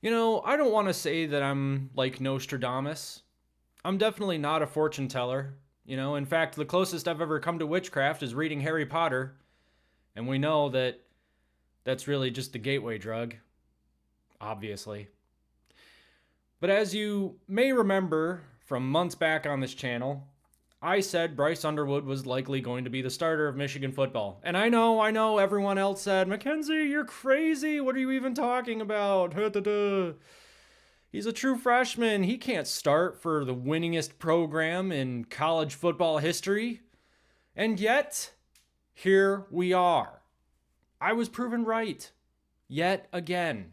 I don't want to say that I'm like Nostradamus. I'm definitely not a fortune teller. In fact, the closest I've ever come to witchcraft is reading Harry Potter, and we know that that's really just the gateway drug, obviously. But as you may remember from months back on this channel, I said Bryce Underwood was likely going to be the starter of Michigan football. And I know, everyone else said, Mackenzie, you're crazy. What are you even talking about? He's a true freshman. He can't start for the winningest program in college football history. And yet, here we are. I was proven right. Yet again.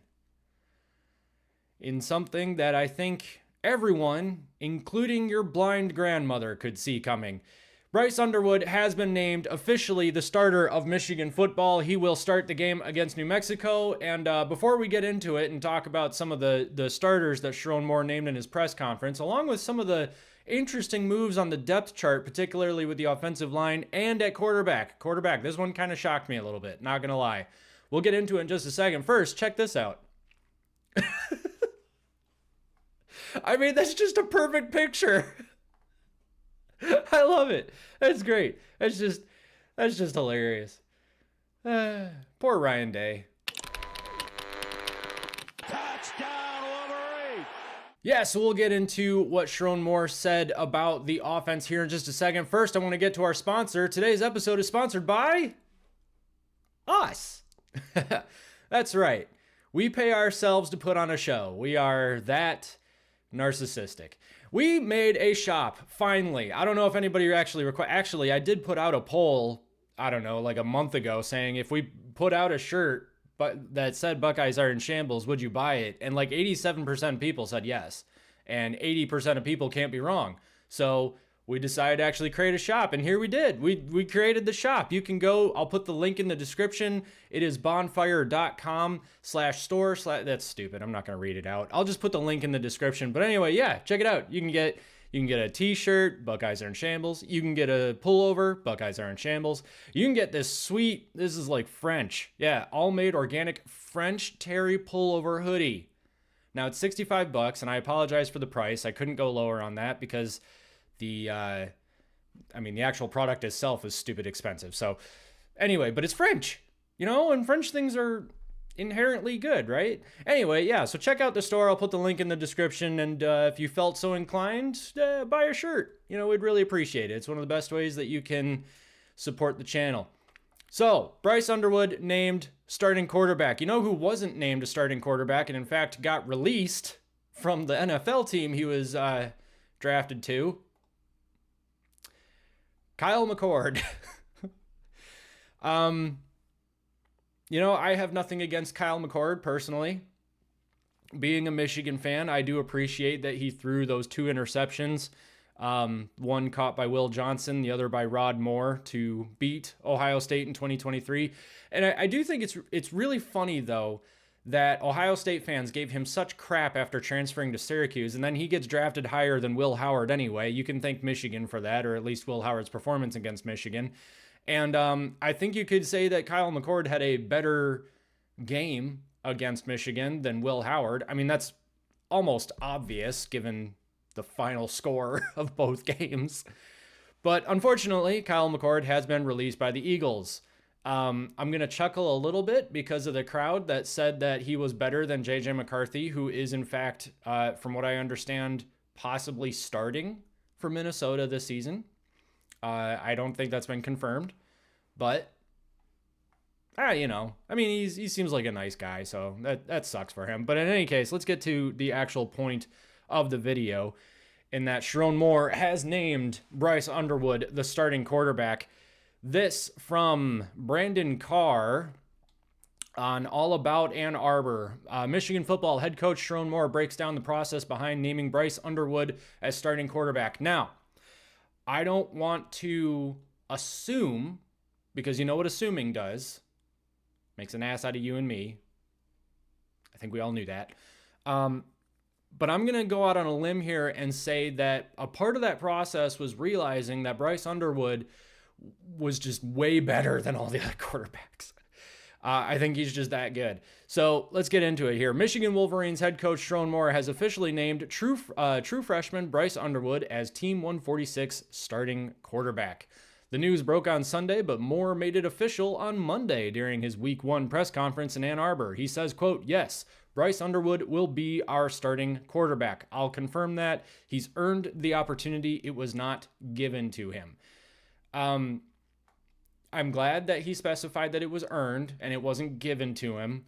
In something that I think everyone, including your blind grandmother, could see coming. Bryce Underwood has been named officially the starter of Michigan football. He will start the game against New Mexico. And before we get into it and talk about some of the starters that Sharon Moore named in his press conference, along with some of the interesting moves on the depth chart, particularly with the offensive line and at quarterback. This one kind of shocked me a little bit, not going to lie. We'll get into it in just a second. First, check this out. I mean, that's just a perfect picture. I love it. That's great. That's just hilarious. Poor Ryan Day. Touchdown, Wolverine! Yeah, so we'll get into what Sharon Moore said about the offense here in just a second. First, I want to get to our sponsor. Today's episode is sponsored by us. That's right. We pay ourselves to put on a show. We are that narcissistic. We made a shop, finally. I don't know if anybody actually, I did put out a poll, I don't know, like a month ago saying if we put out a shirt but that said Buckeyes are in shambles, would you buy it? And like 87% of people said yes. And 80% of people can't be wrong. So we decided to actually create a shop, and here we did. We created the shop. You can go, I'll put the link in the description. It is bonfire.com/store. That's stupid. I'm not going to read it out. I'll just put the link in the description. But anyway, yeah, check it out. You can get a t-shirt, Buckeyes are in shambles. You can get a pullover, Buckeyes are in shambles. You can get this sweet, this is like French. Yeah, all made organic French terry pullover hoodie. Now it's $65, and I apologize for the price. I couldn't go lower on that because the actual product itself is stupid expensive. So anyway, but it's French, and French things are inherently good, right? Anyway, yeah, so check out the store. I'll put the link in the description. And if you felt so inclined, buy a shirt. We'd really appreciate it. It's one of the best ways that you can support the channel. So, Bryce Underwood named starting quarterback. You know who wasn't named a starting quarterback and in fact got released from the NFL team he was drafted to? Kyle McCord. I have nothing against Kyle McCord personally. Being a Michigan fan, I do appreciate that he threw those two interceptions. One caught by Will Johnson, the other by Rod Moore to beat Ohio State in 2023. And I do think it's really funny, though, that Ohio State fans gave him such crap after transferring to Syracuse, and then he gets drafted higher than Will Howard anyway. You can thank Michigan for that, or at least Will Howard's performance against Michigan. And I think you could say that Kyle McCord had a better game against Michigan than Will Howard. I mean, that's almost obvious given the final score of both games. But unfortunately, Kyle McCord has been released by the Eagles. I'm going to chuckle a little bit because of the crowd that said that he was better than J.J. McCarthy, who is, in fact, from what I understand, possibly starting for Minnesota this season. I don't think that's been confirmed, but, he seems like a nice guy, so that sucks for him. But in any case, let's get to the actual point of the video, in that Sharon Moore has named Bryce Underwood the starting quarterback. This from Brandon Carr on All About Ann Arbor. Michigan football head coach Sharon Moore breaks down the process behind naming Bryce Underwood as starting quarterback. Now, I don't want to assume, because you know what assuming does. Makes an ass out of you and me. I think we all knew that. But I'm going to go out on a limb here and say that a part of that process was realizing that Bryce Underwood was just way better than all the other quarterbacks. I think he's just that good. So let's get into it here. Michigan Wolverines head coach Sherrone Moore has officially named true freshman Bryce Underwood as Team 146 starting quarterback. The news broke on Sunday, but Moore made it official on Monday during his Week 1 press conference in Ann Arbor. He says, quote, "Yes, Bryce Underwood will be our starting quarterback. I'll confirm that. He's earned the opportunity. It was not given to him." I'm glad that he specified that it was earned and it wasn't given to him,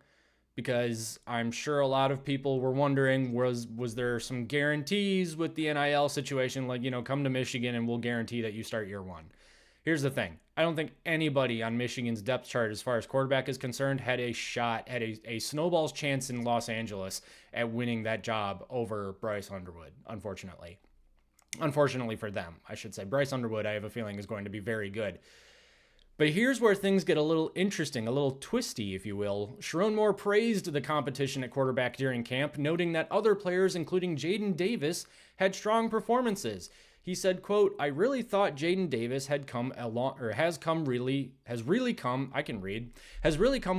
because I'm sure a lot of people were wondering, was there some guarantees with the NIL situation, like, come to Michigan and we'll guarantee that you start year one. Here's the thing. I don't think anybody on Michigan's depth chart as far as quarterback is concerned had a shot, had a snowball's chance in Los Angeles at winning that job over Bryce Underwood, unfortunately. Unfortunately for them, I should say. Bryce Underwood, I have a feeling, is going to be very good. But here's where things get a little interesting, a little twisty, if you will. Sherrone Moore praised the competition at quarterback during camp, noting that other players, including Jaden Davis, had strong performances. He said, quote, "I really thought Jaden Davis has really come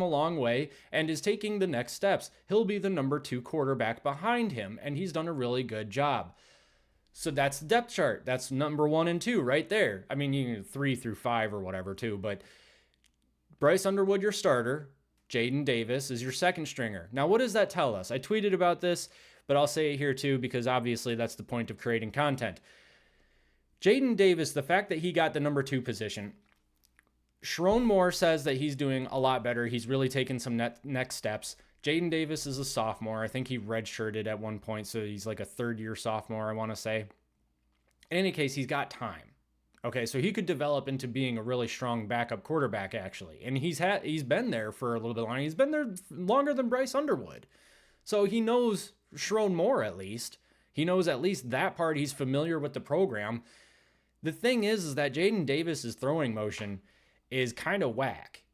a long way and is taking the next steps. He'll be the number 2 quarterback behind him, and he's done a really good job." So that's the depth chart. That's number 1 and 2 right there. I mean, you can 3 through 5 or whatever too, but Bryce Underwood, your starter. Jaden Davis is your second stringer. Now, what does that tell us? I tweeted about this, but I'll say it here too, because obviously that's the point of creating content. Jaden Davis, the fact that he got the number 2 position, Sherrone Moore says that he's doing a lot better. He's really taken some next steps. Jaden Davis is a sophomore. I think he redshirted at one point, so he's like a third-year sophomore, I want to say. In any case, he's got time. Okay, so he could develop into being a really strong backup quarterback, actually. And he's been there for a little bit longer. He's been there longer than Bryce Underwood. So he knows Sherrone Moore, at least. He knows at least that part. He's familiar with the program. The thing is that Jaden Davis's throwing motion is kind of whack.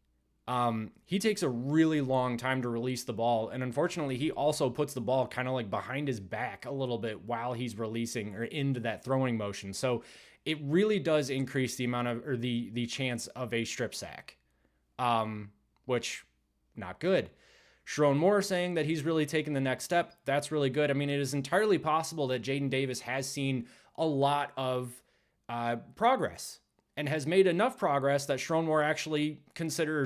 He takes a really long time to release the ball, and unfortunately, he also puts the ball kind of like behind his back a little bit while he's releasing or into that throwing motion. So it really does increase the amount of, or the chance of a strip sack, which not good. Sherrone Moore saying that he's really taken the next step. That's really good. I mean, it is entirely possible that Jaden Davis has seen a lot of progress and has made enough progress that Sherrone Moore actually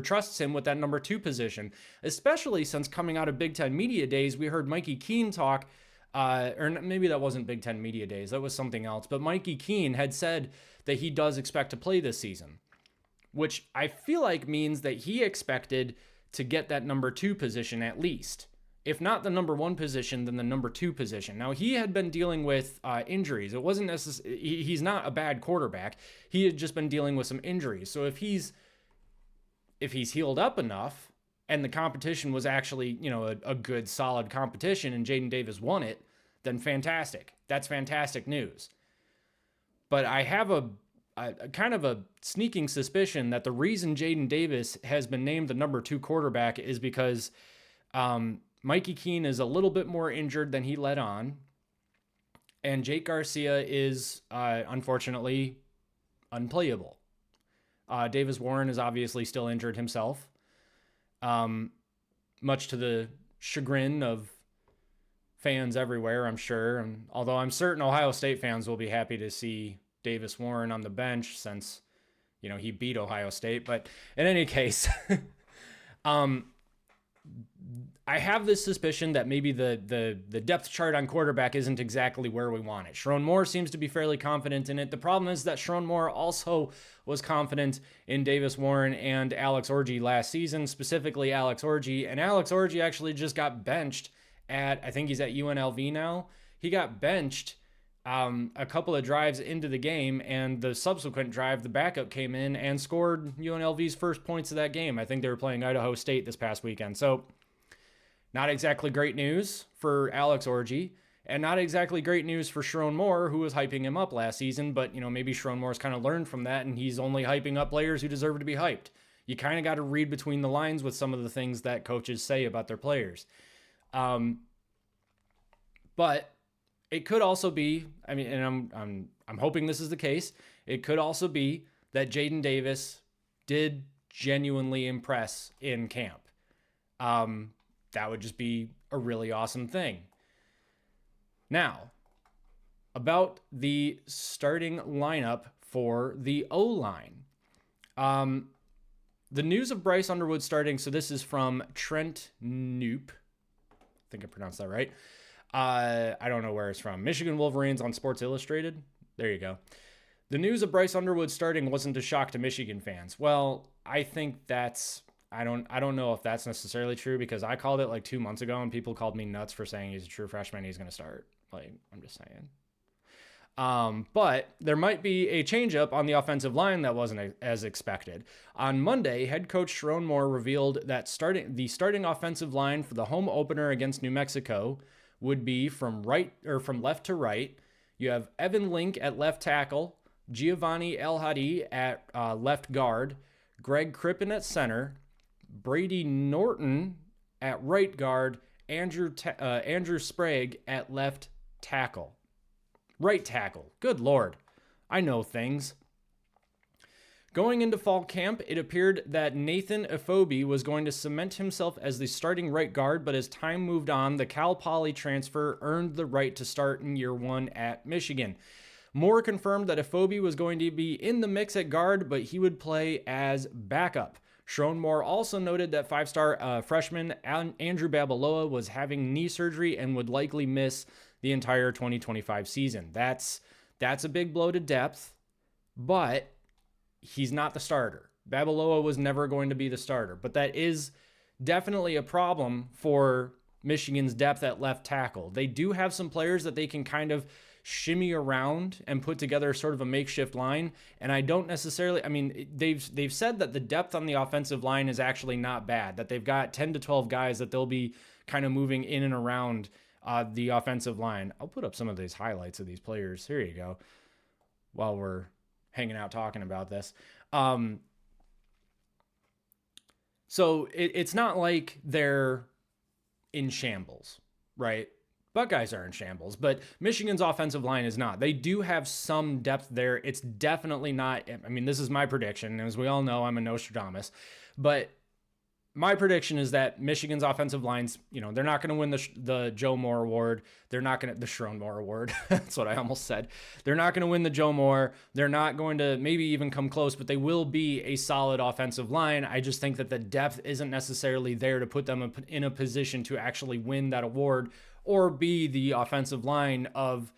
trusts him with that number 2 position, especially since coming out of Big Ten Media Days, we heard Mikey Keene talk, or maybe that wasn't Big Ten Media Days, that was something else, but Mikey Keene had said that he does expect to play this season, which I feel like means that he expected to get that number 2 position at least. If not the number 1 position, then the number 2 position. Now, he had been dealing with injuries. It wasn't necessarily, he's not a bad quarterback. He had just been dealing with some injuries. So if he's healed up enough and the competition was actually, a good, solid competition and Jaden Davis won it, then fantastic. That's fantastic news. But I have a kind of a sneaking suspicion that the reason Jaden Davis has been named the number 2 quarterback is because Mikey Keene is a little bit more injured than he let on, and Jake Garcia is, unfortunately, unplayable. Davis Warren is obviously still injured himself, much to the chagrin of fans everywhere, I'm sure. And although I'm certain Ohio State fans will be happy to see Davis Warren on the bench since, he beat Ohio State. But in any case, I have this suspicion that maybe the depth chart on quarterback isn't exactly where we want it. Sherrone Moore seems to be fairly confident in it. The problem is that Sherrone Moore also was confident in Davis Warren and Alex Orji last season, specifically Alex Orji. And Alex Orji actually just got benched I think he's at UNLV now. He got benched a couple of drives into the game, and the subsequent drive, the backup came in and scored UNLV's first points of that game. I think they were playing Idaho State this past weekend. So not exactly great news for Alex Orji, and not exactly great news for Sherrone Moore, who was hyping him up last season. But, maybe Sherrone Moore's kind of learned from that, and he's only hyping up players who deserve to be hyped. You kind of got to read between the lines with some of the things that coaches say about their players. But it could also be, and I'm hoping this is the case, it could also be that Jaden Davis did genuinely impress in camp. That would just be a really awesome thing. Now, about the starting lineup for the O-line. The news of Bryce Underwood starting, so this is from Trent Noop. I think I pronounced that right. I don't know where it's from. Michigan Wolverines on Sports Illustrated. There you go. The news of Bryce Underwood starting wasn't a shock to Michigan fans. Well, I think that's... I don't know if that's necessarily true, because I called it like 2 months ago and people called me nuts for saying he's a true freshman, he's going to start. Like, I'm just saying. But there might be a changeup on the offensive line that wasn't as expected. On Monday, head coach Sharon Moore revealed that the starting offensive line for the home opener against New Mexico would be from left to right. You have Evan Link at left tackle, Giovanni El Hadi at left guard, Greg Crippen at center, Brady Norton at right guard, Andrew Sprague at left tackle. Right tackle. Good Lord. I know things. Going into fall camp, it appeared that Nathan Afobe was going to cement himself as the starting right guard, but as time moved on, the Cal Poly transfer earned the right to start in year one at Michigan. Moore confirmed that Afobe was going to be in the mix at guard, but he would play as backup. Sharon Moore also noted that five-star freshman Andrew Babaloa was having knee surgery and would likely miss the entire 2025 season. That's a big blow to depth, but he's not the starter. Babaloa was never going to be the starter, but that is definitely a problem for Michigan's depth at left tackle. They do have some players that they can kind of shimmy around and put together sort of a makeshift line, and I don't necessarily, I mean, they've said that the depth on the offensive line is actually not bad, that they've got 10 to 12 guys that they'll be kind of moving in and around the offensive line. I'll put up some of these highlights of these players. Here you go. While we're hanging out talking about this. So it's not like they're in shambles, right? Buckeyes are in shambles, but Michigan's offensive line is not. They do have some depth there. It's definitely not, I mean, this is my prediction. As we all know, I'm a Nostradamus, but my prediction is that Michigan's offensive lines, they're not going to win the Joe Moore Award. They're not going to, the Sharon Moore Award. That's what I almost said. They're not going to win the Joe Moore. They're not going to maybe even come close, but they will be a solid offensive line. I just think that the depth isn't necessarily there to put them in a position to actually win that award or be the offensive line of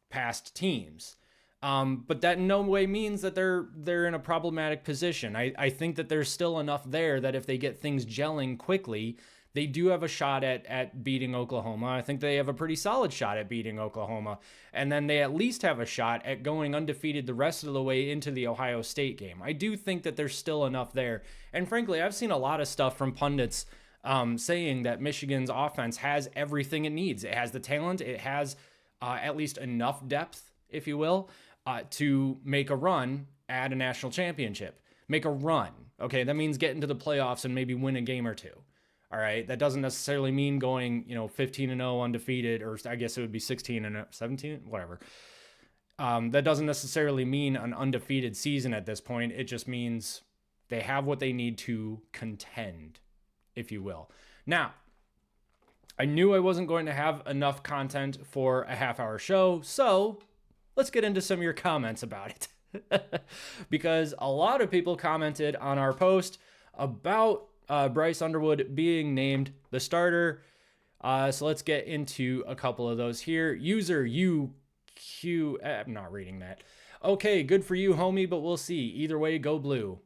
past teams. But that in no way means that they're in a problematic position. I think that there's still enough there that if they get things gelling quickly, they do have a shot at beating Oklahoma. I think they have a pretty solid shot at beating Oklahoma. And then they at least have a shot at going undefeated the rest of the way into the Ohio State game. I do think that there's still enough there. And frankly, I've seen a lot of stuff from pundits saying that Michigan's offense has everything it needs. It has the talent. It has at least enough depth, if you will, to make a run at a national championship. Make a run. Okay, that means get into the playoffs and maybe win a game or two. All right, that doesn't necessarily mean going, 15-0 undefeated, or I guess it would be 16-17, whatever. That doesn't necessarily mean an undefeated season at this point. It just means they have what they need to contend, if you will. Now, I knew I wasn't going to have enough content for a half-hour show, so let's get into some of your comments about it. Because a lot of people commented on our post about Bryce Underwood being named the starter. So let's get into a couple of those here. User UQ, I'm not reading that. Okay, good for you, homie, but we'll see. Either way, go blue.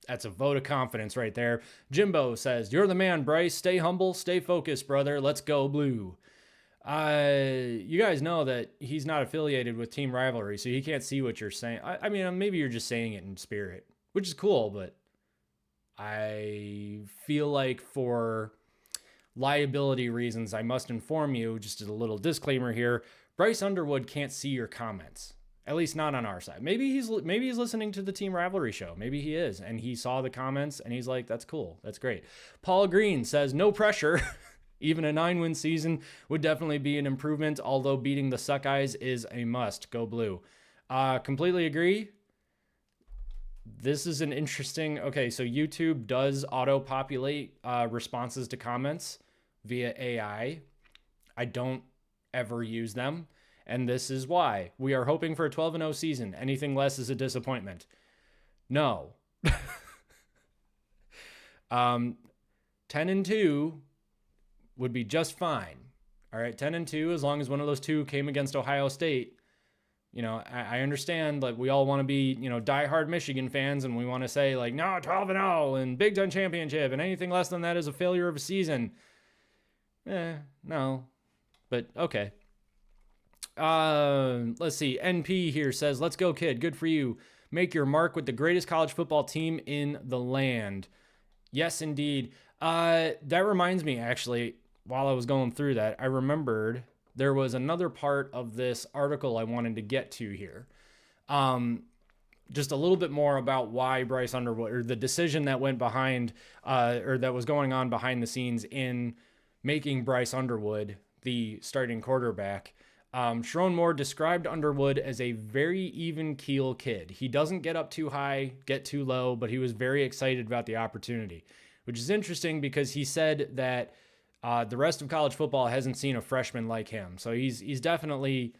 That's a vote of confidence right there. Jimbo says, "You're the man, Bryce. Stay humble, stay focused, brother. Let's go blue." You guys know that he's not affiliated with Team Rivalry, so he can't see what you're saying. I mean, maybe you're just saying it in spirit, which is cool, but I feel like for liability reasons, I must inform you, just as a little disclaimer here, Bryce Underwood can't see your comments. At least not on our side. Maybe he's listening to the Team Rivalry show. Maybe he is, and he saw the comments, and he's like, that's cool. That's great. Paul Green says, no pressure. Even a 9-win season would definitely be an improvement, although beating the Suckeyes is a must. Go blue. Completely agree. This is an interesting. Okay, so YouTube does auto-populate responses to comments via AI. I don't ever use them, and this is why. We are hoping for a 12-0 season. Anything less is a disappointment. No. 10-2 would be just fine. All right, 10-2, as long as one of those two came against Ohio State. I understand, like, we all want to be, diehard Michigan fans, and we want to say, like, no, 12-0 and Big Ten championship, and anything less than that is a failure of a season. No. But, okay. Let's see. NP here says, let's go, kid. Good for you. Make your mark with the greatest college football team in the land. Yes, indeed. That reminds me, actually, while I was going through that, I remembered there was another part of this article I wanted to get to here. Just a little bit more about why Bryce Underwood, or the decision that went behind, or that was going on behind the scenes in making Bryce Underwood the starting quarterback. Sharon Moore described Underwood as a very even keel kid. He doesn't get up too high, get too low, but he was very excited about the opportunity, which is interesting because he said that the rest of college football hasn't seen a freshman like him. So he's definitely,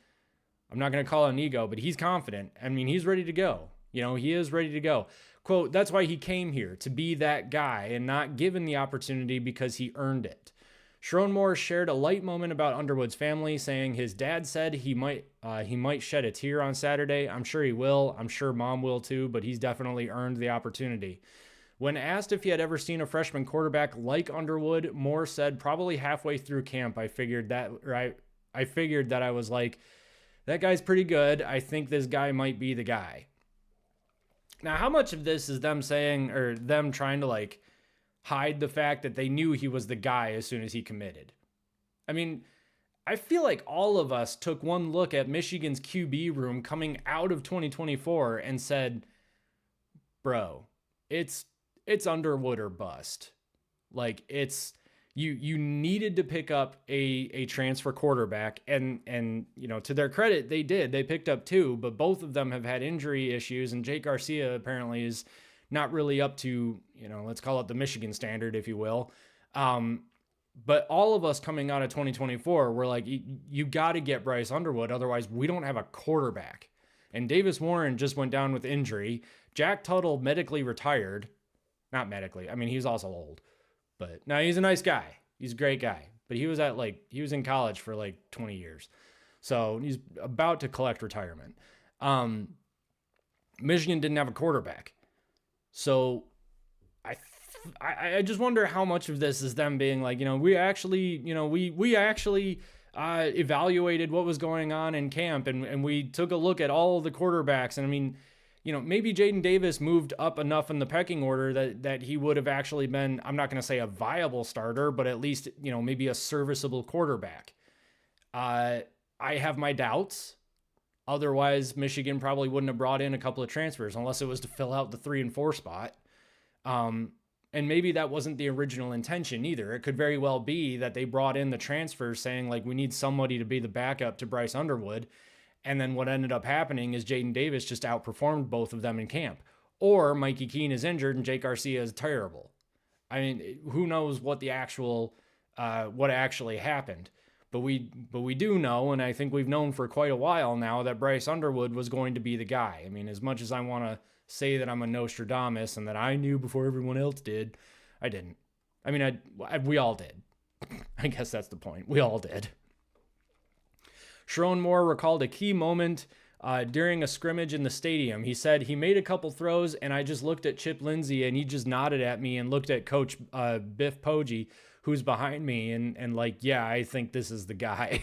I'm not going to call it an ego, but he's confident. I mean, he's ready to go. He is ready to go. Quote, that's why he came here, to be that guy and not given the opportunity because he earned it. Sharon Moore shared a light moment about Underwood's family, saying his dad said he might shed a tear on Saturday. I'm sure he will. I'm sure mom will too, but he's definitely earned the opportunity. When asked if he had ever seen a freshman quarterback like Underwood, Moore said probably halfway through camp, I figured that I was like, that guy's pretty good. I think this guy might be the guy. Now, how much of this is them saying, or them trying to like hide the fact that they knew he was the guy as soon as he committed? I mean, I feel like all of us took one look at Michigan's QB room coming out of 2024 and said, bro, it's Underwood or bust. Like, it's you needed to pick up a transfer quarterback, and to their credit, they did. They picked up two, but both of them have had injury issues, and Jake Garcia apparently is not really up to, let's call it the Michigan standard, if you will. But all of us coming out of 2024 were like, you got to get Bryce Underwood, otherwise we don't have a quarterback. And Davis Warren just went down with injury. Jack Tuttle medically retired. Not medically. I mean, he's also old. But no, he's a nice guy. He's a great guy. But he was in college for like 20 years. So he's about to collect retirement. Michigan didn't have a quarterback. So I just wonder how much of this is them being like, we actually evaluated what was going on in camp, and we took a look at all the quarterbacks. And I mean, maybe Jaden Davis moved up enough in the pecking order that he would have actually been, I'm not going to say a viable starter, but at least, maybe a serviceable quarterback. I have my doubts. Otherwise, Michigan probably wouldn't have brought in a couple of transfers unless it was to fill out the 3 and 4 spot. And maybe that wasn't the original intention either. It could very well be that they brought in the transfers saying, like, we need somebody to be the backup to Bryce Underwood. And then what ended up happening is Jaden Davis just outperformed both of them in camp. Or Mikey Keene is injured and Jake Garcia is terrible. I mean, who knows what the actual, what actually happened. But we do know, and I think we've known for quite a while now, that Bryce Underwood was going to be the guy. I mean, as much as I want to say that I'm a Nostradamus and that I knew before everyone else did, I didn't. I mean, we all did. I guess that's the point. We all did. Sharon Moore recalled a key moment during a scrimmage in the stadium. He said, he made a couple throws, and I just looked at Chip Lindsey, and he just nodded at me and looked at Coach Biff Poggi, who's behind me, and like, yeah, I think this is the guy.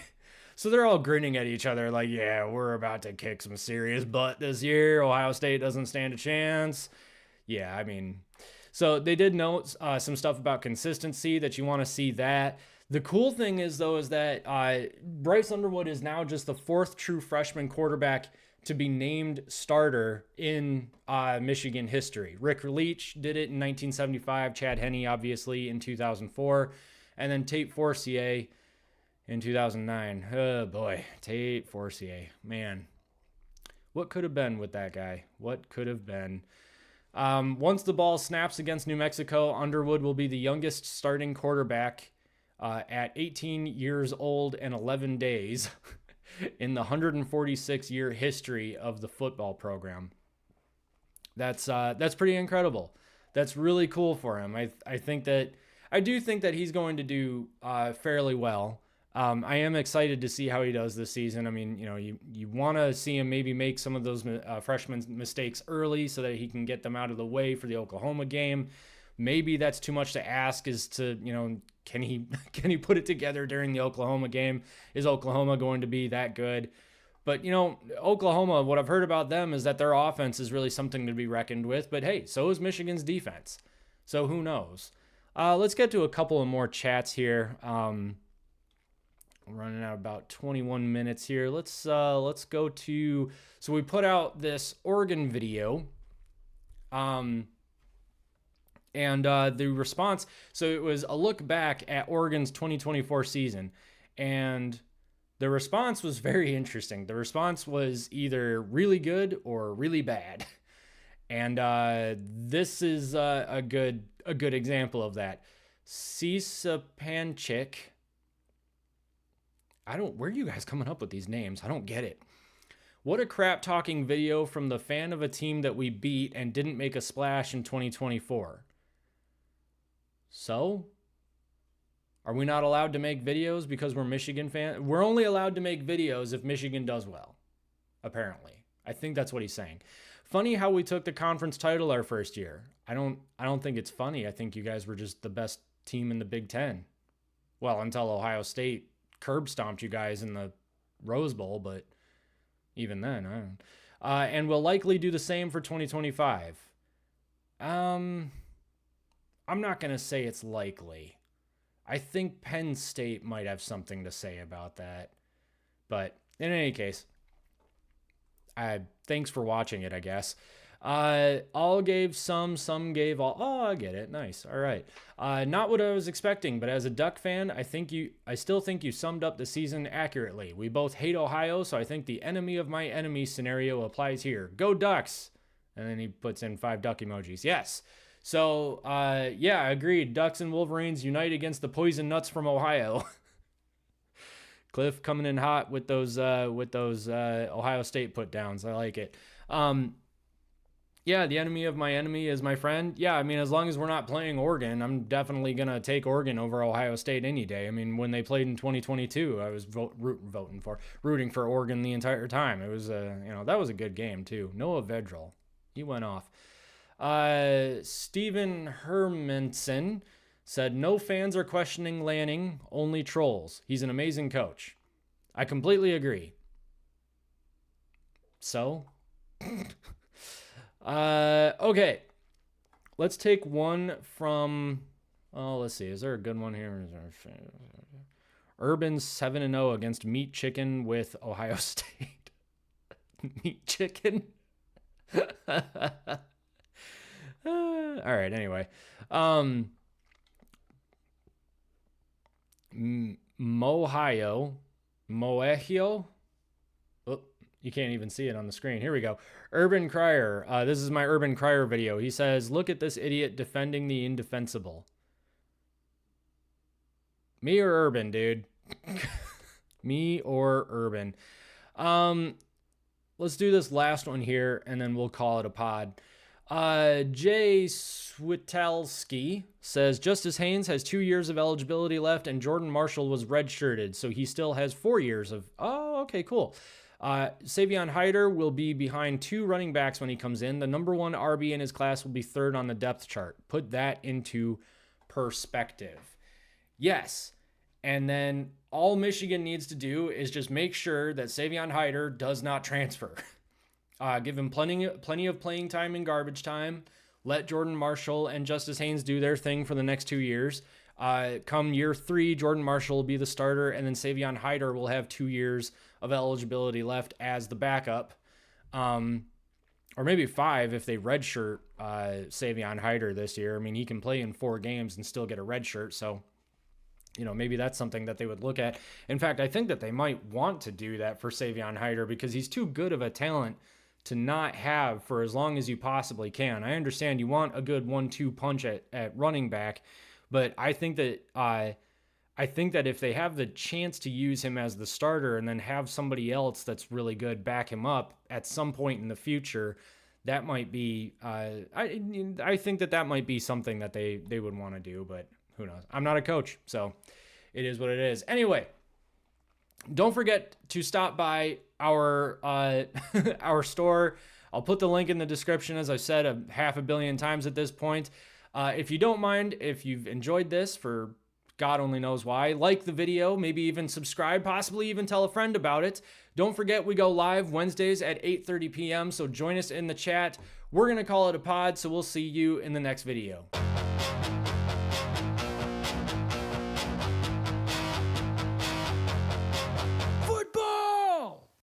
So they're all grinning at each other like, yeah, we're about to kick some serious butt this year. Ohio State doesn't stand a chance. Yeah, I mean, so they did note some stuff about consistency, that you want to see that. The cool thing is, though, is that Bryce Underwood is now just the 4th true freshman quarterback to be named starter in Michigan history. Rick Leach did it in 1975, Chad Henne, obviously, in 2004, and then Tate Forcier in 2009. Oh, boy, Tate Forcier. Man, what could have been with that guy? What could have been? Once the ball snaps against New Mexico, Underwood will be the youngest starting quarterback at 18 years old and 11 days in the 146-year history of the football program. That's pretty incredible. That's really cool for him. I do think that he's going to do fairly well. I am excited to see how he does this season. I mean, you want to see him maybe make some of those freshman mistakes early so that he can get them out of the way for the Oklahoma game. Maybe that's too much to ask, is to, can he put it together during the Oklahoma game? Is Oklahoma going to be that good? But, Oklahoma, what I've heard about them is that their offense is really something to be reckoned with. But hey, so is Michigan's defense. So who knows? Let's get to a couple of more chats here. Running out about 21 minutes here. Let's go to, so we put out this Oregon video. And the response, so it was a look back at Oregon's 2024 season, and the response was very interesting. The response was either really good or really bad. And this is a good example of that. Cisapanchik. Where are you guys coming up with these names? I don't get it. What a crap talking video from the fan of a team that we beat and didn't make a splash in 2024. So, are we not allowed to make videos because we're Michigan fans? We're only allowed to make videos if Michigan does well, apparently. I think that's what he's saying. Funny how we took the conference title our first year. I don't think it's funny. I think you guys were just the best team in the Big Ten. Well, until Ohio State curb stomped you guys in the Rose Bowl, but even then, I don't. And we'll likely do the same for 2025. I'm not going to say it's likely. I think Penn State might have something to say about that. But in any case, thanks for watching it, I guess. All gave some gave all. Oh, I get it. Nice. All right. Not what I was expecting, but as a Duck fan, I still think you summed up the season accurately. We both hate Ohio, so I think the enemy of my enemy scenario applies here. Go Ducks! And then he puts in 5 duck emojis. Yes. So, yeah, agreed. Ducks and Wolverines unite against the poison nuts from Ohio. Cliff coming in hot with those Ohio State put downs. I like it. Yeah, the enemy of my enemy is my friend. Yeah, I mean, as long as we're not playing Oregon, I'm definitely going to take Oregon over Ohio State any day. I mean, when they played in 2022, I was rooting for Oregon the entire time. It was, that was a good game too. Noah Vedral, he went off. Stephen Hermanson said, no fans are questioning Lanning, only trolls. He's an amazing coach. I completely agree. So... okay. Let's take one from, let's see. Is there a good one here? Urban 7-0 against Meat Chicken with Ohio State. Meat Chicken? All right, anyway. Mohio. You can't even see it on the screen. Here we go. Urban Crier. This is my Urban Crier video. He says, look at this idiot defending the indefensible. Me or Urban, dude? Me or Urban? Let's do this last one here, and then we'll call it a pod. Jay Switelski says, Justice Haynes has 2 years of eligibility left, and Jordan Marshall was redshirted, so he still has 4 years of... Oh, okay, cool. Savion Hyder will be behind 2 running backs when he comes in. The number 1 RB in his class will be 3rd on the depth chart. Put that into perspective. Yes. And then all Michigan needs to do is just make sure that Savion Hyder does not transfer. Give him plenty of playing time in garbage time. Let Jordan Marshall and Justice Haynes do their thing for the next 2 years. Come year 3, Jordan Marshall will be the starter, and then Savion Hyder will have 2 years of eligibility left as the backup. Or maybe 5 if they redshirt Savion Hyder this year. I mean, he can play in 4 games and still get a redshirt, so maybe that's something that they would look at. In fact, I think that they might want to do that for Savion Hyder because he's too good of a talent to not have for as long as you possibly can. I understand you want a good 1-2 punch at running back, but I think that if they have the chance to use him as the starter and then have somebody else that's really good back him up at some point in the future, that might be I think that might be something that they would want to do, but who knows? I'm not a coach, so it is what it is. Anyway, don't forget to stop by our our store. I'll put the link in the description, as I've said 500 million times at this point. If you don't mind, if you've enjoyed this for God only knows why, like the video, maybe even subscribe, possibly even tell a friend about it. Don't forget, we go live Wednesdays at 8:30 p.m., so join us in the chat. We're going to call it a pod, so we'll see you in the next video.